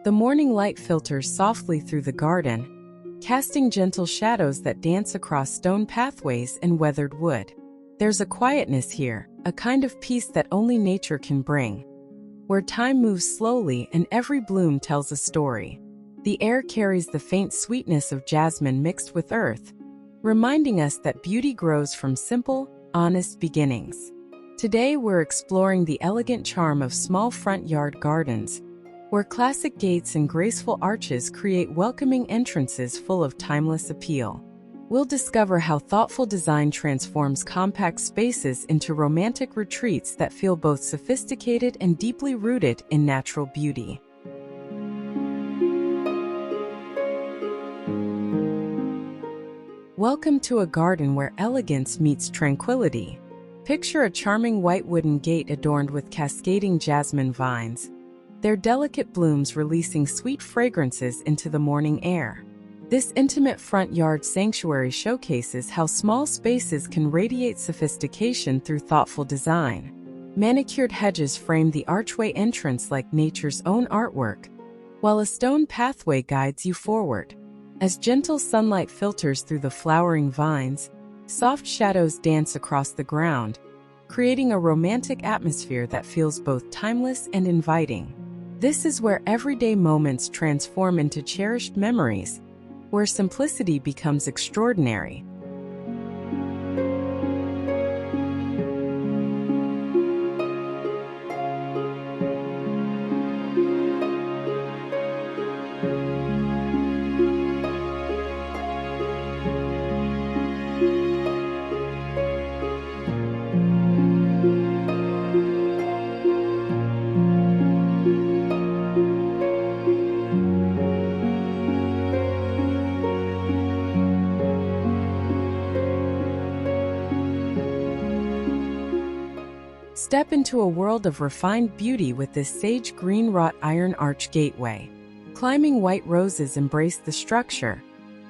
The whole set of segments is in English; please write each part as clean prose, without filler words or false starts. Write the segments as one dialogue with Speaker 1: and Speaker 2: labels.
Speaker 1: The morning light filters softly through the garden, casting gentle shadows that dance across stone pathways and weathered wood. There's a quietness here, a kind of peace that only nature can bring, where time moves slowly and every bloom tells a story. The air carries the faint sweetness of jasmine mixed with earth, reminding us that beauty grows from simple, honest beginnings. Today we're exploring the elegant charm of small front yard gardens, where classic gates and graceful arches create welcoming entrances full of timeless appeal. We'll discover how thoughtful design transforms compact spaces into romantic retreats that feel both sophisticated and deeply rooted in natural beauty. Welcome to a garden where elegance meets tranquility. Picture a charming white wooden gate adorned with cascading jasmine vines, their delicate blooms releasing sweet fragrances into the morning air. This intimate front yard sanctuary showcases how small spaces can radiate sophistication through thoughtful design. Manicured hedges frame the archway entrance like nature's own artwork, while a stone pathway guides you forward. As gentle sunlight filters through the flowering vines, soft shadows dance across the ground, creating a romantic atmosphere that feels both timeless and inviting. This is where everyday moments transform into cherished memories, where simplicity becomes extraordinary. Step into a world of refined beauty with this sage green wrought iron arch gateway. Climbing white roses embrace the structure,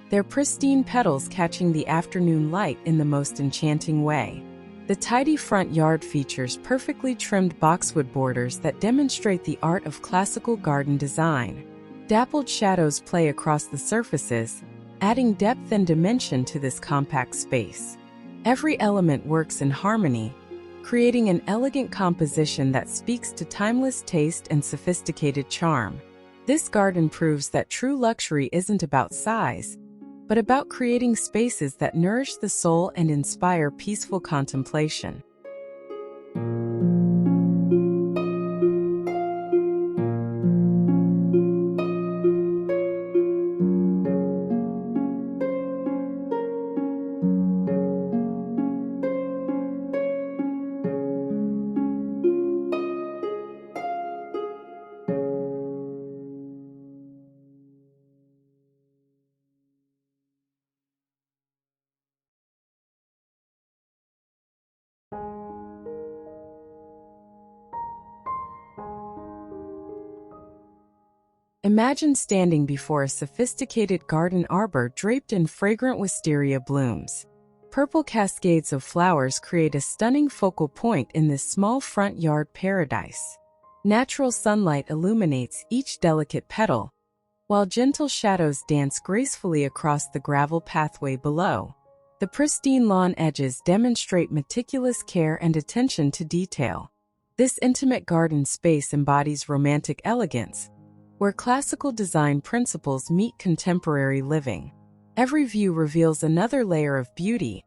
Speaker 1: their pristine petals catching the afternoon light in the most enchanting way. The tidy front yard features perfectly trimmed boxwood borders that demonstrate the art of classical garden design. Dappled shadows play across the surfaces, adding depth and dimension to this compact space. Every element works in harmony, creating an elegant composition that speaks to timeless taste and sophisticated charm. This garden proves that true luxury isn't about size, but about creating spaces that nourish the soul and inspire peaceful contemplation. Imagine standing before a sophisticated garden arbor draped in fragrant wisteria blooms. Purple cascades of flowers create a stunning focal point in this small front yard paradise. Natural sunlight illuminates each delicate petal, while gentle shadows dance gracefully across the gravel pathway below. The pristine lawn edges demonstrate meticulous care and attention to detail. This intimate garden space embodies romantic elegance, where classical design principles meet contemporary living. Every view reveals another layer of beauty,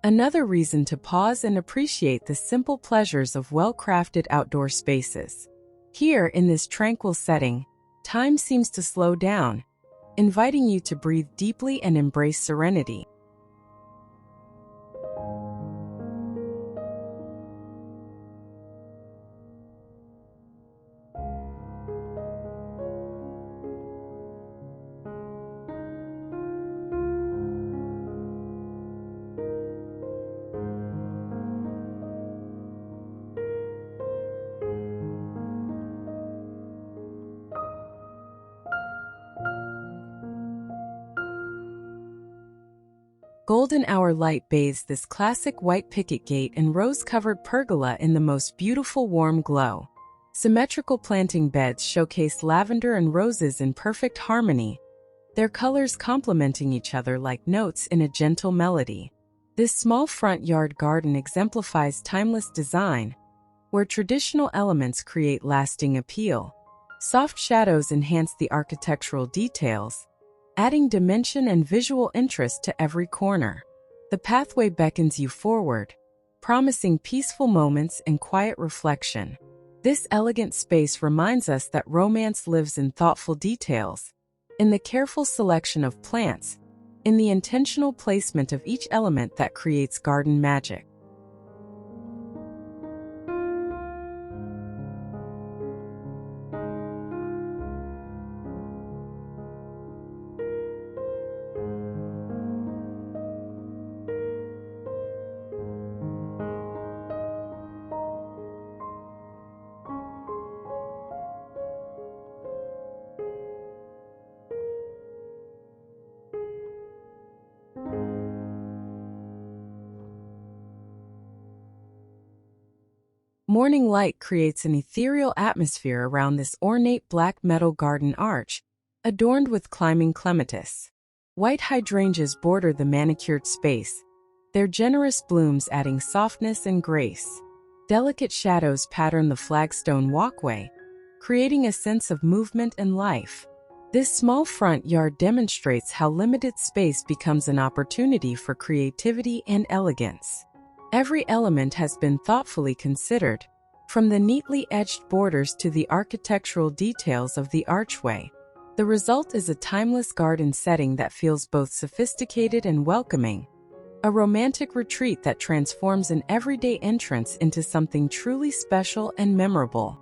Speaker 1: another reason to pause and appreciate the simple pleasures of well-crafted outdoor spaces. Here, in this tranquil setting, time seems to slow down, inviting you to breathe deeply and embrace serenity. Golden hour light bathes this classic white picket gate and rose-covered pergola in the most beautiful warm glow. Symmetrical planting beds showcase lavender and roses in perfect harmony, their colors complementing each other like notes in a gentle melody. This small front yard garden exemplifies timeless design, where traditional elements create lasting appeal. Soft shadows enhance the architectural details, adding dimension and visual interest to every corner. The pathway beckons you forward, promising peaceful moments and quiet reflection. This elegant space reminds us that romance lives in thoughtful details, in the careful selection of plants, in the intentional placement of each element that creates garden magic. Morning light creates an ethereal atmosphere around this ornate black metal garden arch, adorned with climbing clematis. White hydrangeas border the manicured space, their generous blooms adding softness and grace. Delicate shadows pattern the flagstone walkway, creating a sense of movement and life. This small front yard demonstrates how limited space becomes an opportunity for creativity and elegance. Every element has been thoughtfully considered, from the neatly edged borders to the architectural details of the archway. The result is a timeless garden setting that feels both sophisticated and welcoming, a romantic retreat that transforms an everyday entrance into something truly special and memorable.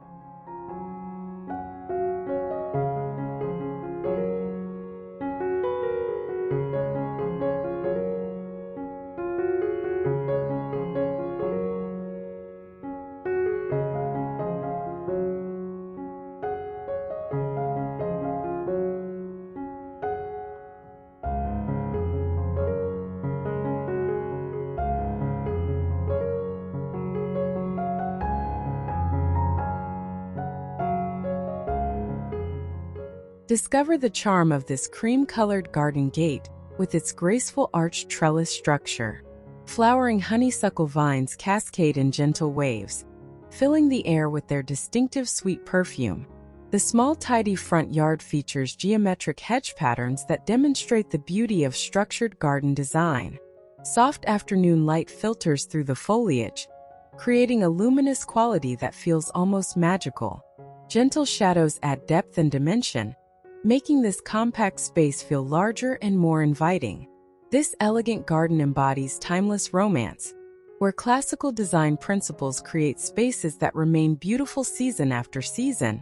Speaker 1: Discover the charm of this cream-colored garden gate with its graceful arched trellis structure. Flowering honeysuckle vines cascade in gentle waves, filling the air with their distinctive sweet perfume. The small tidy front yard features geometric hedge patterns that demonstrate the beauty of structured garden design. Soft afternoon light filters through the foliage, creating a luminous quality that feels almost magical. Gentle shadows add depth and dimension, making this compact space feel larger and more inviting. This elegant garden embodies timeless romance, where classical design principles create spaces that remain beautiful season after season,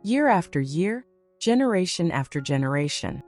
Speaker 1: year after year, generation after generation.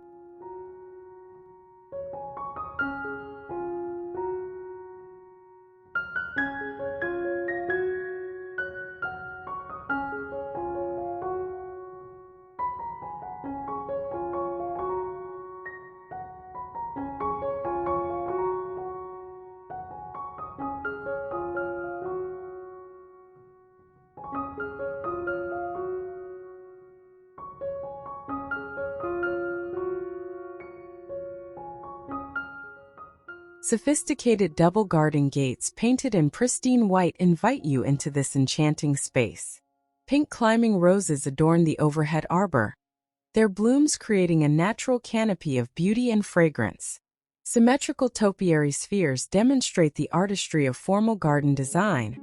Speaker 1: Sophisticated double garden gates painted in pristine white invite you into this enchanting space. Pink climbing roses adorn the overhead arbor, their blooms creating a natural canopy of beauty and fragrance. Symmetrical topiary spheres demonstrate the artistry of formal garden design,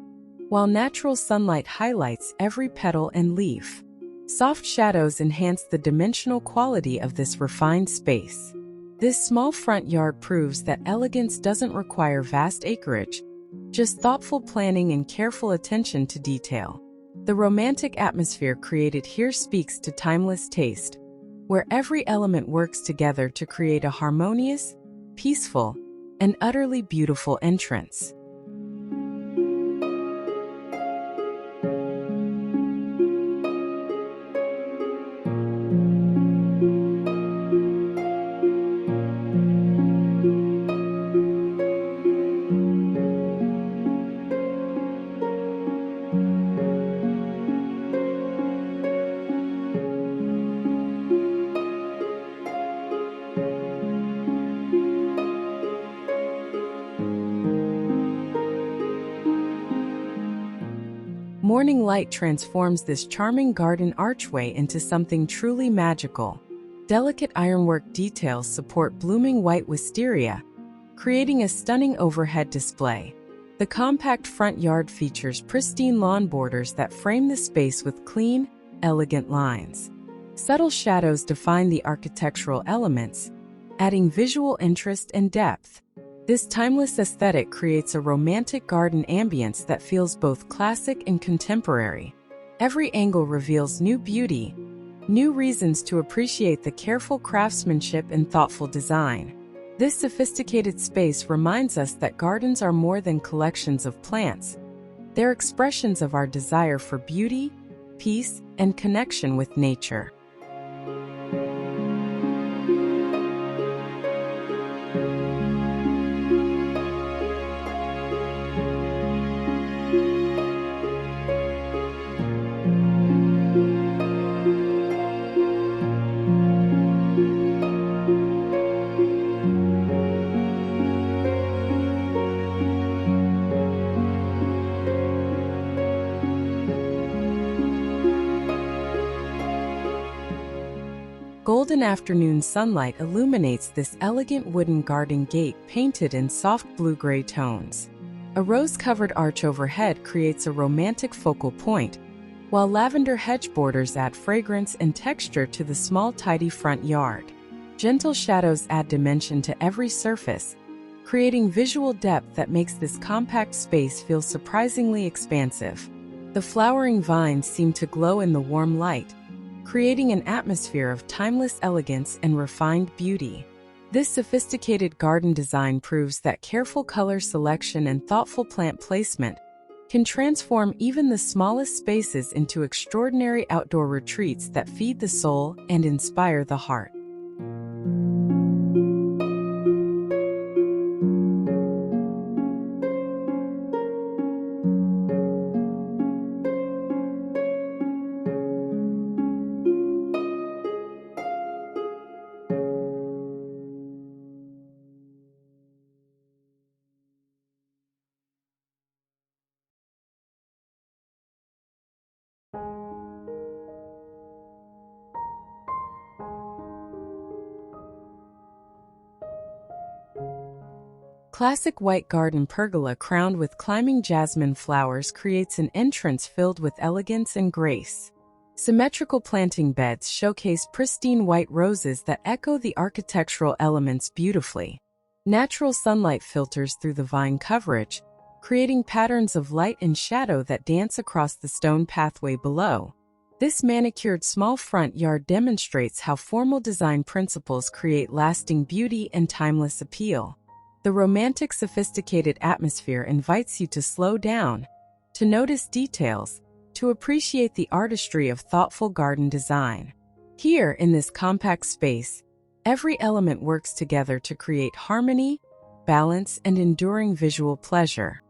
Speaker 1: while natural sunlight highlights every petal and leaf. Soft shadows enhance the dimensional quality of this refined space. This small front yard proves that elegance doesn't require vast acreage, just thoughtful planning and careful attention to detail. The romantic atmosphere created here speaks to timeless taste, where every element works together to create a harmonious, peaceful, and utterly beautiful entrance. Morning light transforms this charming garden archway into something truly magical. Delicate ironwork details support blooming white wisteria, creating a stunning overhead display. The compact front yard features pristine lawn borders that frame the space with clean, elegant lines. Subtle shadows define the architectural elements, adding visual interest and depth. This timeless aesthetic creates a romantic garden ambience that feels both classic and contemporary. Every angle reveals new beauty, new reasons to appreciate the careful craftsmanship and thoughtful design. This sophisticated space reminds us that gardens are more than collections of plants. They're expressions of our desire for beauty, peace, and connection with nature. Golden afternoon sunlight illuminates this elegant wooden garden gate painted in soft blue-gray tones. A rose-covered arch overhead creates a romantic focal point, while lavender hedge borders add fragrance and texture to the small, tidy front yard. Gentle shadows add dimension to every surface, creating visual depth that makes this compact space feel surprisingly expansive. The flowering vines seem to glow in the warm light, creating an atmosphere of timeless elegance and refined beauty. This sophisticated garden design proves that careful color selection and thoughtful plant placement can transform even the smallest spaces into extraordinary outdoor retreats that feed the soul and inspire the heart. Classic white garden pergola crowned with climbing jasmine flowers creates an entrance filled with elegance and grace. Symmetrical planting beds showcase pristine white roses that echo the architectural elements beautifully. Natural sunlight filters through the vine coverage, creating patterns of light and shadow that dance across the stone pathway below. This manicured small front yard demonstrates how formal design principles create lasting beauty and timeless appeal. The romantic, sophisticated atmosphere invites you to slow down, to notice details, to appreciate the artistry of thoughtful garden design. Here, in this compact space, every element works together to create harmony, balance, and enduring visual pleasure.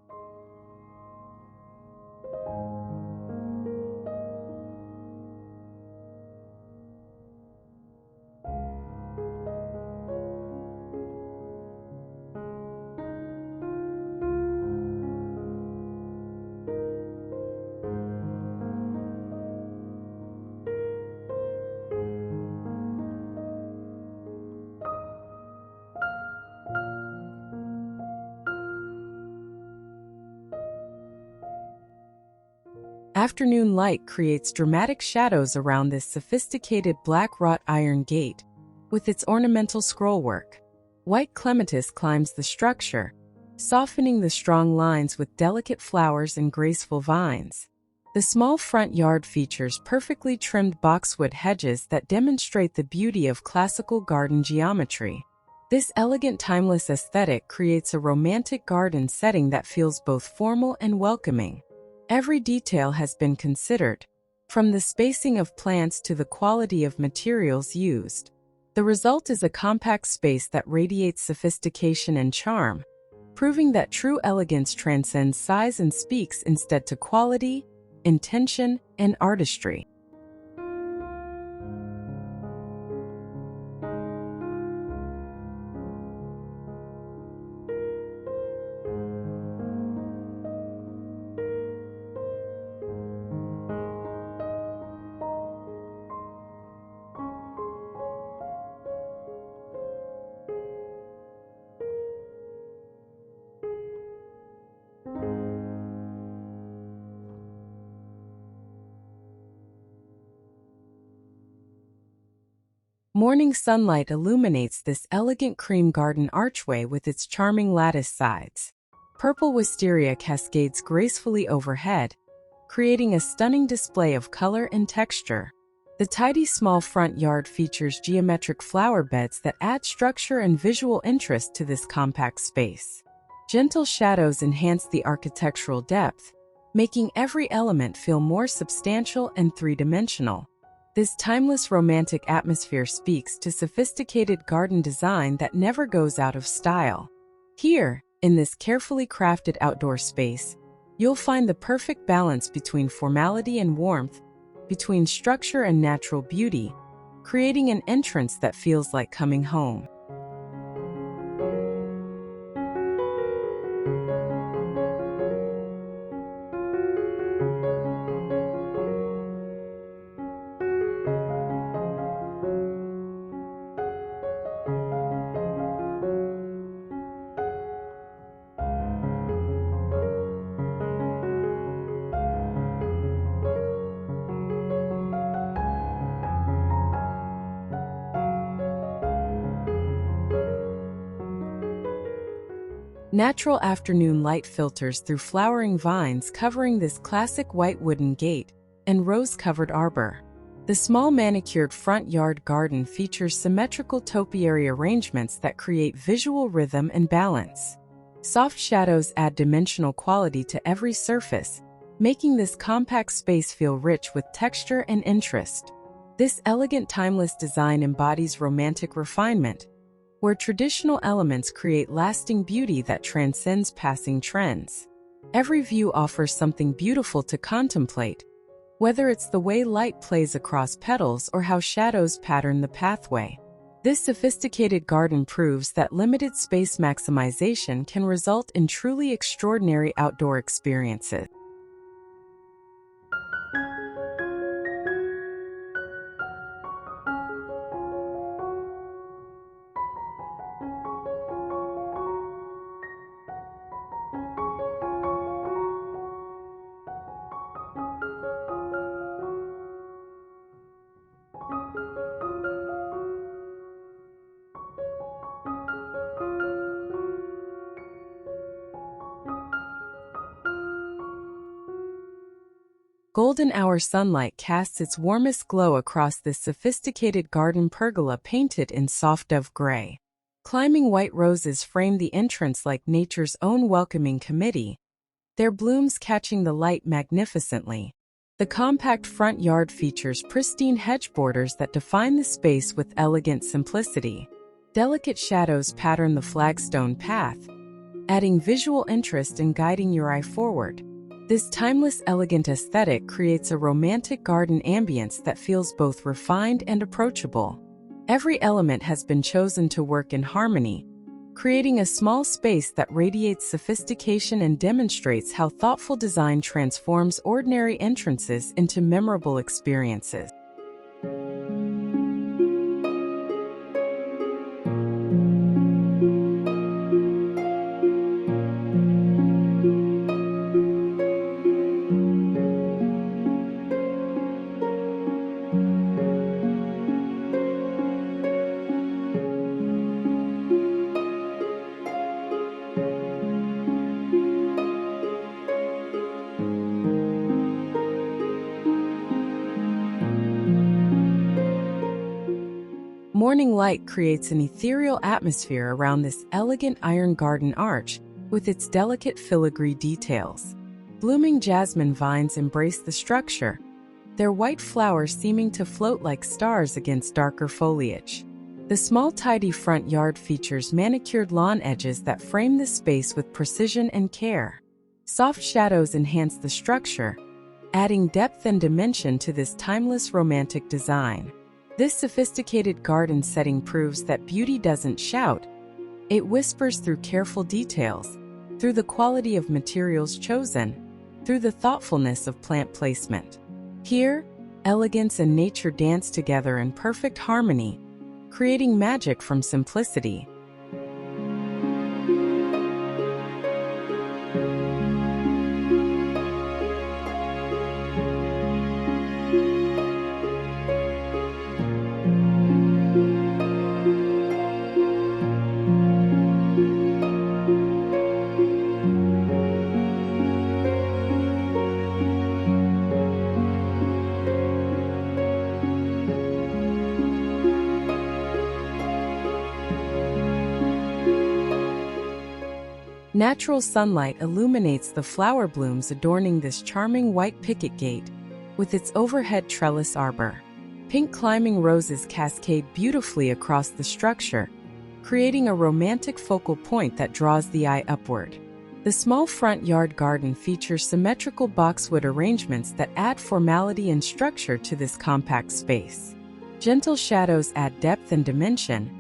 Speaker 1: Afternoon light creates dramatic shadows around this sophisticated black wrought iron gate, with its ornamental scrollwork. White clematis climbs the structure, softening the strong lines with delicate flowers and graceful vines. The small front yard features perfectly trimmed boxwood hedges that demonstrate the beauty of classical garden geometry. This elegant, timeless aesthetic creates a romantic garden setting that feels both formal and welcoming. Every detail has been considered, from the spacing of plants to the quality of materials used. The result is a compact space that radiates sophistication and charm, proving that true elegance transcends size and speaks instead to quality, intention, and artistry. Morning sunlight illuminates this elegant cream garden archway with its charming lattice sides. Purple wisteria cascades gracefully overhead, creating a stunning display of color and texture. The tidy small front yard features geometric flower beds that add structure and visual interest to this compact space. Gentle shadows enhance the architectural depth, making every element feel more substantial and three-dimensional. This timeless romantic atmosphere speaks to sophisticated garden design that never goes out of style. Here, in this carefully crafted outdoor space, you'll find the perfect balance between formality and warmth, between structure and natural beauty, creating an entrance that feels like coming home. Natural afternoon light filters through flowering vines covering this classic white wooden gate and rose-covered arbor. The small manicured front yard garden features symmetrical topiary arrangements that create visual rhythm and balance. Soft shadows add dimensional quality to every surface, making this compact space feel rich with texture and interest. This elegant timeless design embodies romantic refinement, where traditional elements create lasting beauty that transcends passing trends. Every view offers something beautiful to contemplate, whether it's the way light plays across petals or how shadows pattern the pathway. This sophisticated garden proves that limited space maximization can result in truly extraordinary outdoor experiences. Golden hour sunlight casts its warmest glow across this sophisticated garden pergola painted in soft dove gray. Climbing white roses frame the entrance like nature's own welcoming committee, their blooms catching the light magnificently. The compact front yard features pristine hedge borders that define the space with elegant simplicity. Delicate shadows pattern the flagstone path, adding visual interest and guiding your eye forward. This timeless, elegant aesthetic creates a romantic garden ambience that feels both refined and approachable. Every element has been chosen to work in harmony, creating a small space that radiates sophistication and demonstrates how thoughtful design transforms ordinary entrances into memorable experiences. Morning light creates an ethereal atmosphere around this elegant iron garden arch with its delicate filigree details. Blooming jasmine vines embrace the structure, their white flowers seeming to float like stars against darker foliage. The small tidy front yard features manicured lawn edges that frame the space with precision and care. Soft shadows enhance the structure, adding depth and dimension to this timeless romantic design. This sophisticated garden setting proves that beauty doesn't shout, it whispers through careful details, through the quality of materials chosen, through the thoughtfulness of plant placement. Here, elegance and nature dance together in perfect harmony, creating magic from simplicity. Natural sunlight illuminates the flower blooms adorning this charming white picket gate with its overhead trellis arbor. Pink climbing roses cascade beautifully across the structure, creating a romantic focal point that draws the eye upward. The small front yard garden features symmetrical boxwood arrangements that add formality and structure to this compact space. Gentle shadows add depth and dimension,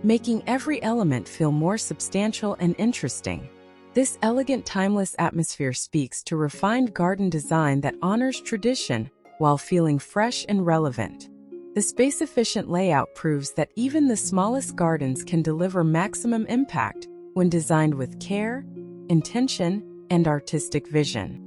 Speaker 1: making every element feel more substantial and interesting. This elegant, timeless atmosphere speaks to refined garden design that honors tradition while feeling fresh and relevant. The space-efficient layout proves that even the smallest gardens can deliver maximum impact when designed with care, intention, and artistic vision.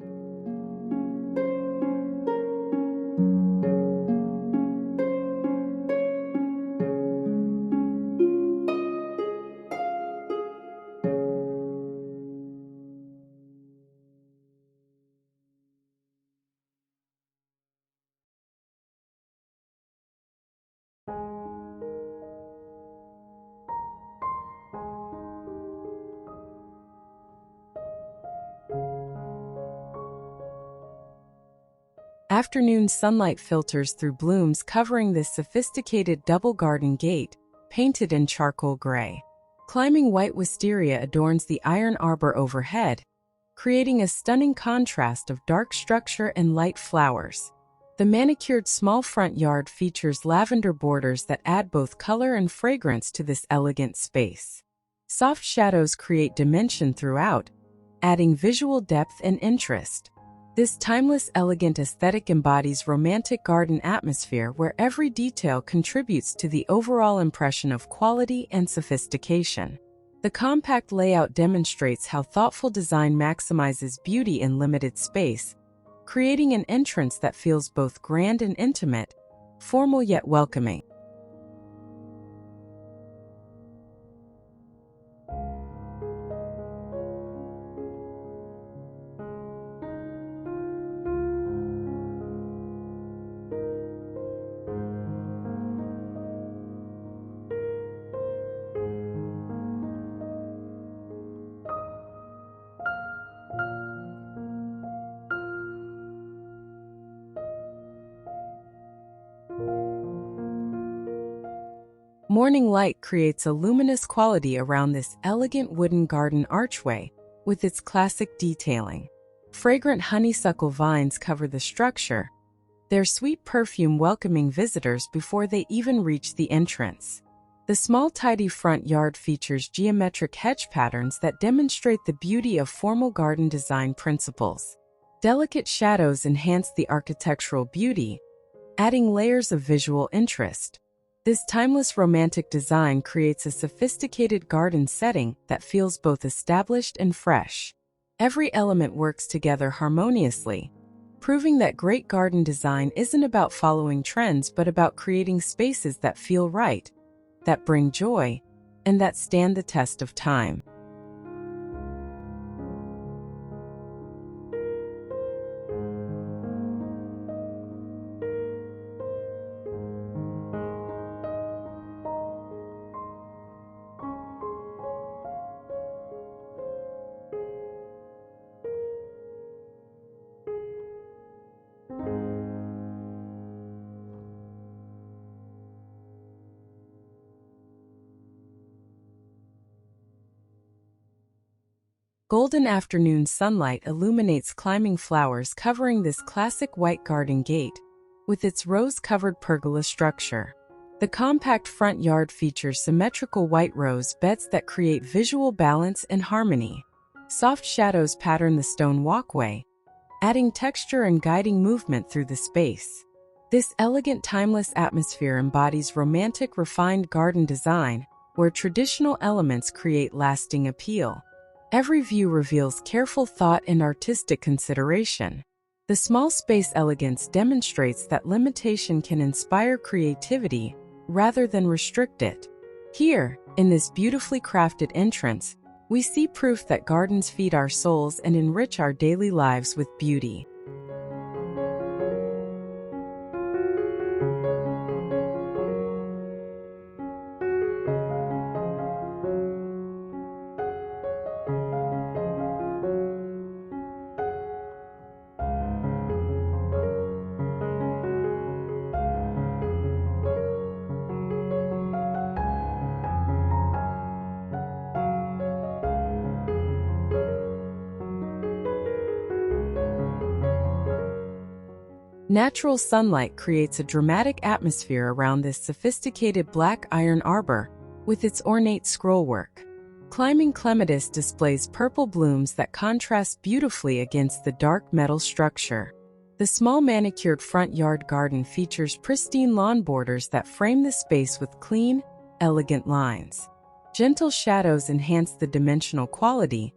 Speaker 1: Afternoon sunlight filters through blooms covering this sophisticated double garden gate, painted in charcoal gray. Climbing white wisteria adorns the iron arbor overhead, creating a stunning contrast of dark structure and light flowers. The manicured small front yard features lavender borders that add both color and fragrance to this elegant space. Soft shadows create dimension throughout, adding visual depth and interest. This timeless, elegant aesthetic embodies romantic garden atmosphere where every detail contributes to the overall impression of quality and sophistication. The compact layout demonstrates how thoughtful design maximizes beauty in limited space, creating an entrance that feels both grand and intimate, formal yet welcoming. Morning light creates a luminous quality around this elegant wooden garden archway with its classic detailing. Fragrant honeysuckle vines cover the structure, their sweet perfume welcoming visitors before they even reach the entrance. The small tidy front yard features geometric hedge patterns that demonstrate the beauty of formal garden design principles. Delicate shadows enhance the architectural beauty, adding layers of visual interest. This timeless romantic design creates a sophisticated garden setting that feels both established and fresh. Every element works together harmoniously, proving that great garden design isn't about following trends but about creating spaces that feel right, that bring joy, and that stand the test of time. Golden afternoon sunlight illuminates climbing flowers covering this classic white garden gate with its rose-covered pergola structure. The compact front yard features symmetrical white rose beds that create visual balance and harmony. Soft shadows pattern the stone walkway, adding texture and guiding movement through the space. This elegant, timeless atmosphere embodies romantic, refined garden design where traditional elements create lasting appeal. Every view reveals careful thought and artistic consideration. The small space elegance demonstrates that limitation can inspire creativity rather than restrict it. Here, in this beautifully crafted entrance, we see proof that gardens feed our souls and enrich our daily lives with beauty. Natural sunlight creates a dramatic atmosphere around this sophisticated black iron arbor with its ornate scrollwork. Climbing Clematis displays purple blooms that contrast beautifully against the dark metal structure. The small manicured front yard garden features pristine lawn borders that frame the space with clean, elegant lines. Gentle shadows enhance the dimensional quality,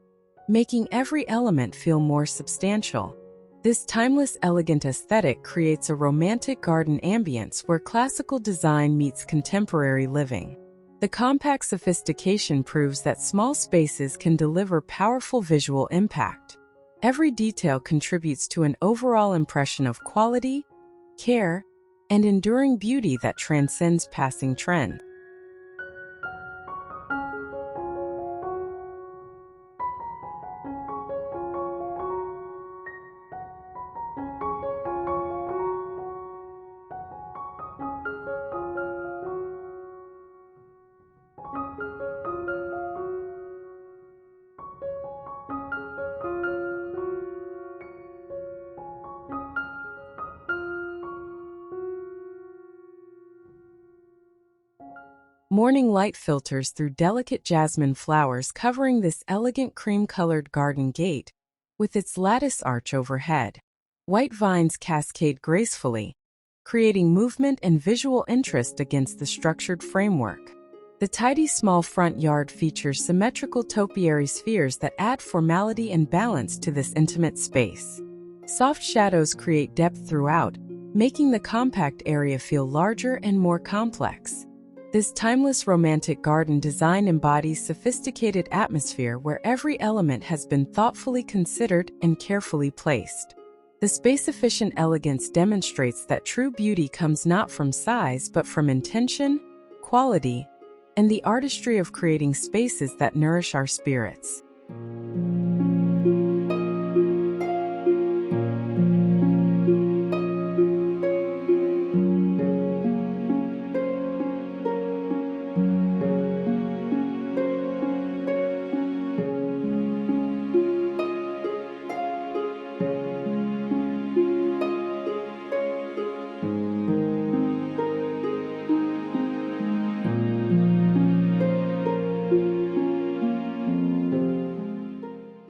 Speaker 1: making every element feel more substantial. This timeless, elegant aesthetic creates a romantic garden ambience where classical design meets contemporary living. The compact sophistication proves that small spaces can deliver powerful visual impact. Every detail contributes to an overall impression of quality, care, and enduring beauty that transcends passing trends. Morning light filters through delicate jasmine flowers covering this elegant cream-colored garden gate with its lattice arch overhead. White vines cascade gracefully, creating movement and visual interest against the structured framework. The tidy small front yard features symmetrical topiary spheres that add formality and balance to this intimate space. Soft shadows create depth throughout, making the compact area feel larger and more complex. This timeless romantic garden design embodies sophisticated atmosphere where every element has been thoughtfully considered and carefully placed. The space-efficient elegance demonstrates that true beauty comes not from size but from intention, quality, and the artistry of creating spaces that nourish our spirits.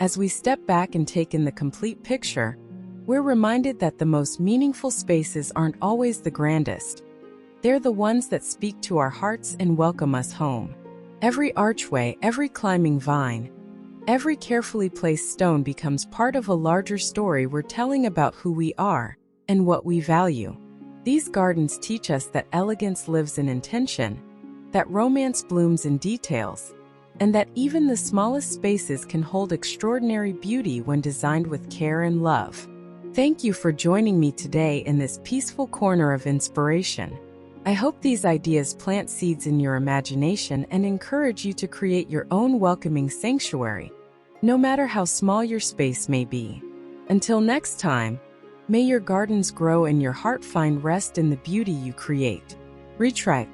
Speaker 1: As we step back and take in the complete picture, we're reminded that the most meaningful spaces aren't always the grandest. They're the ones that speak to our hearts and welcome us home. Every archway, every climbing vine, every carefully placed stone becomes part of a larger story we're telling about who we are and what we value. These gardens teach us that elegance lives in intention, that romance blooms in details, and that even the smallest spaces can hold extraordinary beauty when designed with care and love. Thank you for joining me today in this peaceful corner of inspiration. I hope these ideas plant seeds in your imagination and encourage you to create your own welcoming sanctuary, no matter how small your space may be. Until next time, may your gardens grow and your heart find rest in the beauty you create. Retract.